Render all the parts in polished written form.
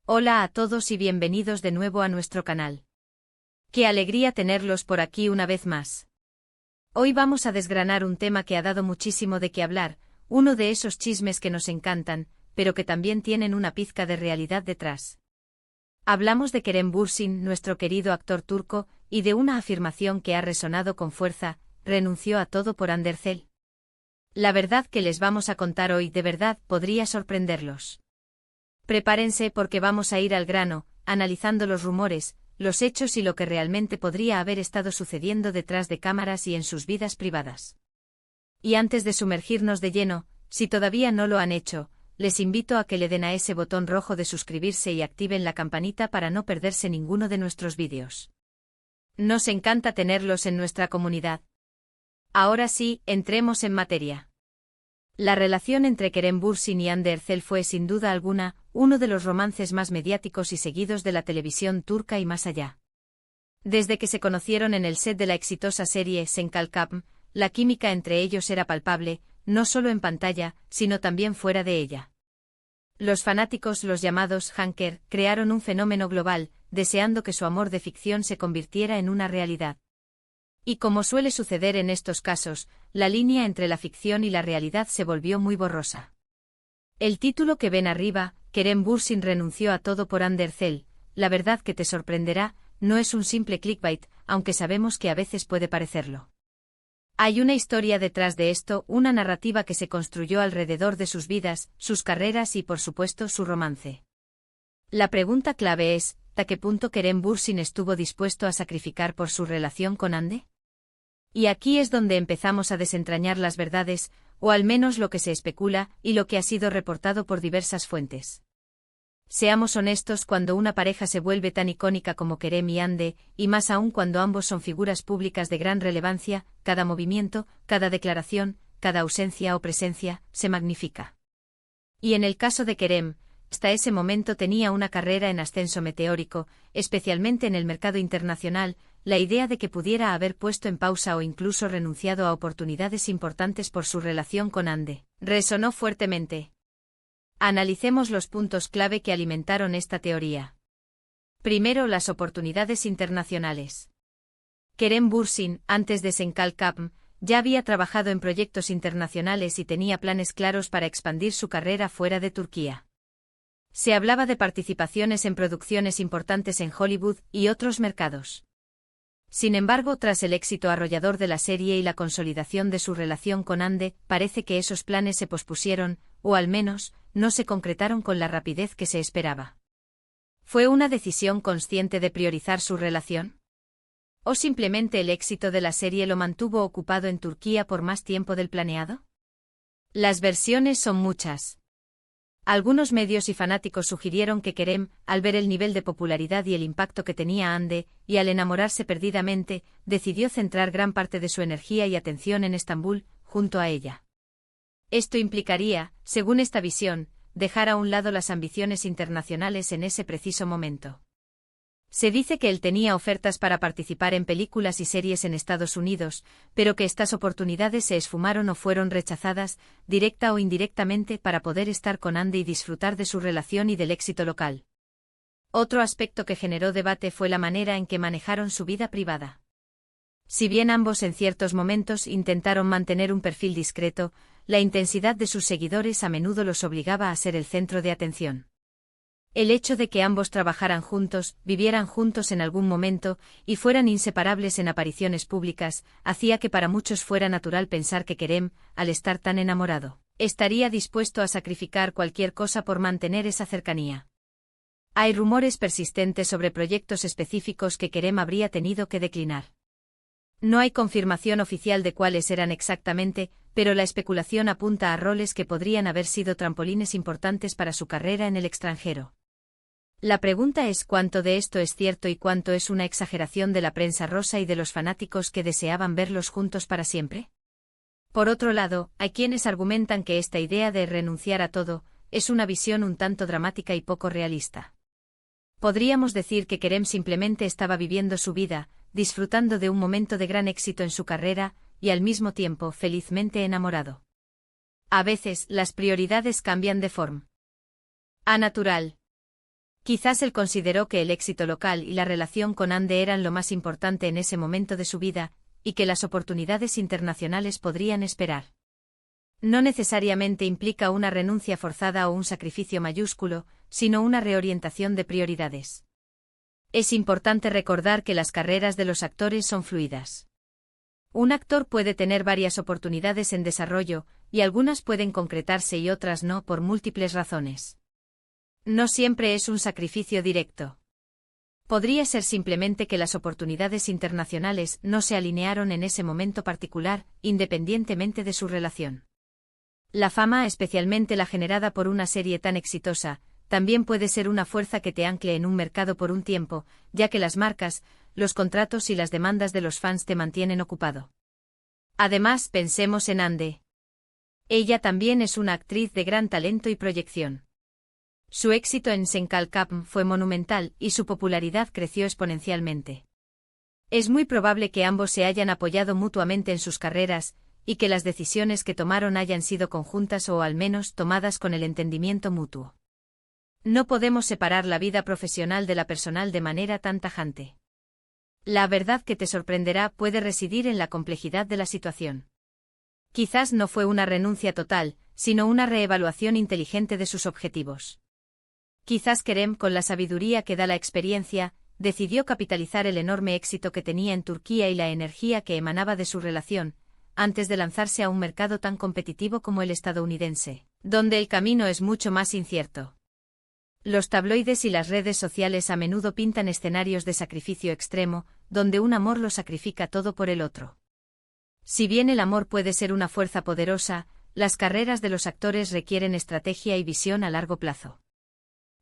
Hola a todos y bienvenidos de nuevo a nuestro canal. Qué alegría tenerlos por aquí una vez más. Hoy vamos a desgranar un tema que ha dado muchísimo de qué hablar, uno de esos chismes que nos encantan, pero que también tienen una pizca de realidad detrás. Hablamos de Kerem Bürsin, nuestro querido actor turco, y de una afirmación que ha resonado con fuerza: renunció a todo por Andercel. La verdad que les vamos a contar hoy de verdad podría sorprenderlos. Prepárense porque vamos a ir al grano, analizando los rumores, los hechos y lo que realmente podría haber estado sucediendo detrás de cámaras y en sus vidas privadas. Y antes de sumergirnos de lleno, si todavía no lo han hecho, les invito a que le den a ese botón rojo de suscribirse y activen la campanita para no perderse ninguno de nuestros vídeos. Nos encanta tenerlos en nuestra comunidad. Ahora sí, entremos en materia. La relación entre Kerem Bürsin y Hande Erçel fue sin duda alguna uno de los romances más mediáticos y seguidos de la televisión turca y más allá. Desde que se conocieron en el set de la exitosa serie Sen Kalkapm, la química entre ellos era palpable, no solo en pantalla, sino también fuera de ella. Los fanáticos, los llamados Hanker, crearon un fenómeno global, deseando que su amor de ficción se convirtiera en una realidad. Y como suele suceder en estos casos, la línea entre la ficción y la realidad se volvió muy borrosa. El título que ven arriba, Kerem Bürsin renunció a todo por Hande Erçel, la verdad que te sorprenderá, no es un simple clickbait, aunque sabemos que a veces puede parecerlo. Hay una historia detrás de esto, una narrativa que se construyó alrededor de sus vidas, sus carreras y por supuesto su romance. La pregunta clave es, ¿hasta qué punto Kerem Bürsin estuvo dispuesto a sacrificar por su relación con Hande? Y aquí es donde empezamos a desentrañar las verdades, o al menos lo que se especula, y lo que ha sido reportado por diversas fuentes. Seamos honestos, cuando una pareja se vuelve tan icónica como Kerem y Hande, y más aún cuando ambos son figuras públicas de gran relevancia, cada movimiento, cada declaración, cada ausencia o presencia, se magnifica. Y en el caso de Kerem, hasta ese momento tenía una carrera en ascenso meteórico, especialmente en el mercado internacional. La idea de que pudiera haber puesto en pausa o incluso renunciado a oportunidades importantes por su relación con Hande resonó fuertemente. Analicemos los puntos clave que alimentaron esta teoría. Primero, las oportunidades internacionales. Kerem Bürsin, antes de Sen Kalkapm, ya había trabajado en proyectos internacionales y tenía planes claros para expandir su carrera fuera de Turquía. Se hablaba de participaciones en producciones importantes en Hollywood y otros mercados. Sin embargo, tras el éxito arrollador de la serie y la consolidación de su relación con Hande, parece que esos planes se pospusieron, o al menos, no se concretaron con la rapidez que se esperaba. ¿Fue una decisión consciente de priorizar su relación? ¿O simplemente el éxito de la serie lo mantuvo ocupado en Turquía por más tiempo del planeado? Las versiones son muchas. Algunos medios y fanáticos sugirieron que Kerem, al ver el nivel de popularidad y el impacto que tenía Hande, y al enamorarse perdidamente, decidió centrar gran parte de su energía y atención en Estambul, junto a ella. Esto implicaría, según esta visión, dejar a un lado las ambiciones internacionales en ese preciso momento. Se dice que él tenía ofertas para participar en películas y series en Estados Unidos, pero que estas oportunidades se esfumaron o fueron rechazadas, directa o indirectamente, para poder estar con Hande y disfrutar de su relación y del éxito local. Otro aspecto que generó debate fue la manera en que manejaron su vida privada. Si bien ambos en ciertos momentos intentaron mantener un perfil discreto, la intensidad de sus seguidores a menudo los obligaba a ser el centro de atención. El hecho de que ambos trabajaran juntos, vivieran juntos en algún momento, y fueran inseparables en apariciones públicas, hacía que para muchos fuera natural pensar que Kerem, al estar tan enamorado, estaría dispuesto a sacrificar cualquier cosa por mantener esa cercanía. Hay rumores persistentes sobre proyectos específicos que Kerem habría tenido que declinar. No hay confirmación oficial de cuáles eran exactamente, pero la especulación apunta a roles que podrían haber sido trampolines importantes para su carrera en el extranjero. La pregunta es cuánto de esto es cierto y cuánto es una exageración de la prensa rosa y de los fanáticos que deseaban verlos juntos para siempre. Por otro lado, hay quienes argumentan que esta idea de renunciar a todo es una visión un tanto dramática y poco realista. Podríamos decir que Kerem simplemente estaba viviendo su vida, disfrutando de un momento de gran éxito en su carrera, y al mismo tiempo felizmente enamorado. A veces, las prioridades cambian de forma. A natural. Quizás él consideró que el éxito local y la relación con Ande eran lo más importante en ese momento de su vida, y que las oportunidades internacionales podrían esperar. No necesariamente implica una renuncia forzada o un sacrificio mayúsculo, sino una reorientación de prioridades. Es importante recordar que las carreras de los actores son fluidas. Un actor puede tener varias oportunidades en desarrollo, y algunas pueden concretarse y otras no por múltiples razones. No siempre es un sacrificio directo. Podría ser simplemente que las oportunidades internacionales no se alinearon en ese momento particular, independientemente de su relación. La fama, especialmente la generada por una serie tan exitosa, también puede ser una fuerza que te ancle en un mercado por un tiempo, ya que las marcas, los contratos y las demandas de los fans te mantienen ocupado. Además, pensemos en Ande. Ella también es una actriz de gran talento y proyección. Su éxito en Senkalkapm fue monumental y su popularidad creció exponencialmente. Es muy probable que ambos se hayan apoyado mutuamente en sus carreras, y que las decisiones que tomaron hayan sido conjuntas o al menos tomadas con el entendimiento mutuo. No podemos separar la vida profesional de la personal de manera tan tajante. La verdad que te sorprenderá puede residir en la complejidad de la situación. Quizás no fue una renuncia total, sino una reevaluación inteligente de sus objetivos. Quizás Kerem, con la sabiduría que da la experiencia, decidió capitalizar el enorme éxito que tenía en Turquía y la energía que emanaba de su relación, antes de lanzarse a un mercado tan competitivo como el estadounidense, donde el camino es mucho más incierto. Los tabloides y las redes sociales a menudo pintan escenarios de sacrificio extremo, donde un amor lo sacrifica todo por el otro. Si bien el amor puede ser una fuerza poderosa, las carreras de los actores requieren estrategia y visión a largo plazo.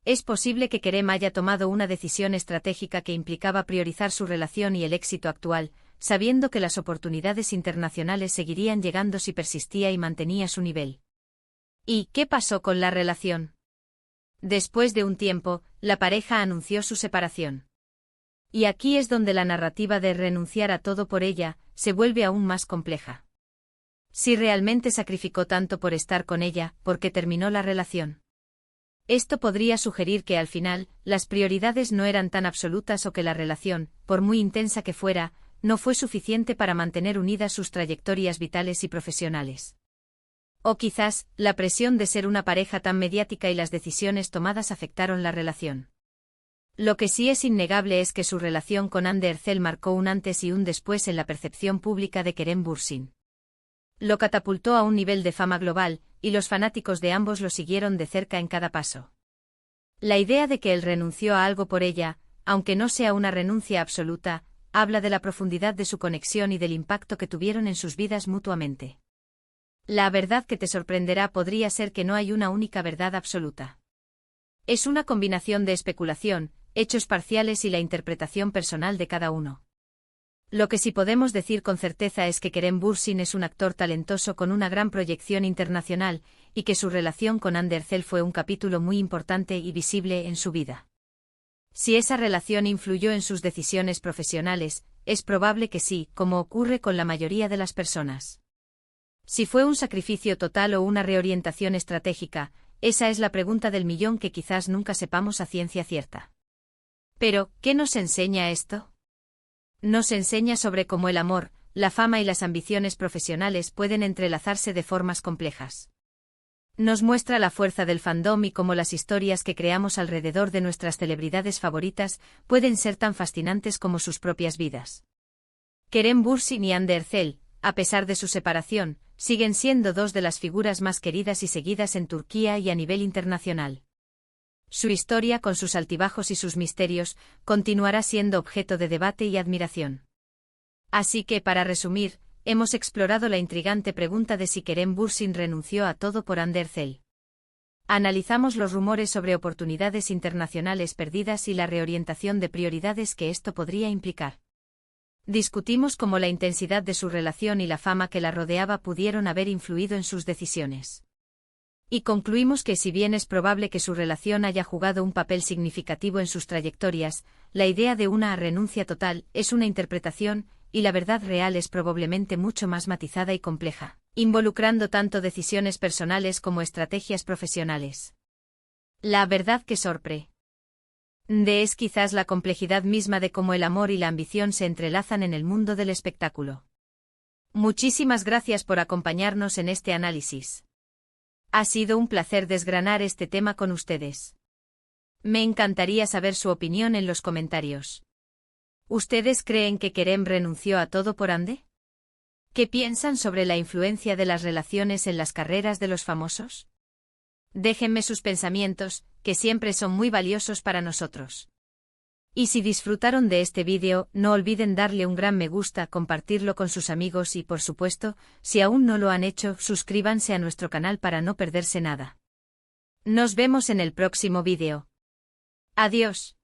Es posible que Kerem haya tomado una decisión estratégica que implicaba priorizar su relación y el éxito actual, sabiendo que las oportunidades internacionales seguirían llegando si persistía y mantenía su nivel. ¿Y qué pasó con la relación? Después de un tiempo, la pareja anunció su separación. Y aquí es donde la narrativa de renunciar a todo por ella se vuelve aún más compleja. Si realmente sacrificó tanto por estar con ella, ¿por qué terminó la relación? Esto podría sugerir que al final, las prioridades no eran tan absolutas o que la relación, por muy intensa que fuera, no fue suficiente para mantener unidas sus trayectorias vitales y profesionales. O quizás, la presión de ser una pareja tan mediática y las decisiones tomadas afectaron la relación. Lo que sí es innegable es que su relación con Hande Erçel marcó un antes y un después en la percepción pública de Kerem Bürsin. Lo catapultó a un nivel de fama global, y los fanáticos de ambos lo siguieron de cerca en cada paso. La idea de que él renunció a algo por ella, aunque no sea una renuncia absoluta, habla de la profundidad de su conexión y del impacto que tuvieron en sus vidas mutuamente. La verdad que te sorprenderá podría ser que no hay una única verdad absoluta. Es una combinación de especulación, hechos parciales y la interpretación personal de cada uno. Lo que sí podemos decir con certeza es que Kerem Bürsin es un actor talentoso con una gran proyección internacional, y que su relación con Hande Erçel fue un capítulo muy importante y visible en su vida. Si esa relación influyó en sus decisiones profesionales, es probable que sí, como ocurre con la mayoría de las personas. Si fue un sacrificio total o una reorientación estratégica, esa es la pregunta del millón que quizás nunca sepamos a ciencia cierta. Pero, ¿qué nos enseña esto? Nos enseña sobre cómo el amor, la fama y las ambiciones profesionales pueden entrelazarse de formas complejas. Nos muestra la fuerza del fandom y cómo las historias que creamos alrededor de nuestras celebridades favoritas pueden ser tan fascinantes como sus propias vidas. Kerem Bürsin y Hande Erçel, a pesar de su separación, siguen siendo dos de las figuras más queridas y seguidas en Turquía y a nivel internacional. Su historia, con sus altibajos y sus misterios, continuará siendo objeto de debate y admiración. Así que, para resumir, hemos explorado la intrigante pregunta de si Kerem Bürsin renunció a todo por Hande Erçel. Analizamos los rumores sobre oportunidades internacionales perdidas y la reorientación de prioridades que esto podría implicar. Discutimos cómo la intensidad de su relación y la fama que la rodeaba pudieron haber influido en sus decisiones. Y concluimos que si bien es probable que su relación haya jugado un papel significativo en sus trayectorias, la idea de una renuncia total es una interpretación, y la verdad real es probablemente mucho más matizada y compleja, involucrando tanto decisiones personales como estrategias profesionales. La verdad que sorprende. Es quizás la complejidad misma de cómo el amor y la ambición se entrelazan en el mundo del espectáculo. Muchísimas gracias por acompañarnos en este análisis. Ha sido un placer desgranar este tema con ustedes. Me encantaría saber su opinión en los comentarios. ¿Ustedes creen que Kerem renunció a todo por Ande? ¿Qué piensan sobre la influencia de las relaciones en las carreras de los famosos? Déjenme sus pensamientos, que siempre son muy valiosos para nosotros. Y si disfrutaron de este vídeo, no olviden darle un gran me gusta, compartirlo con sus amigos y, por supuesto, si aún no lo han hecho, suscríbanse a nuestro canal para no perderse nada. Nos vemos en el próximo vídeo. Adiós.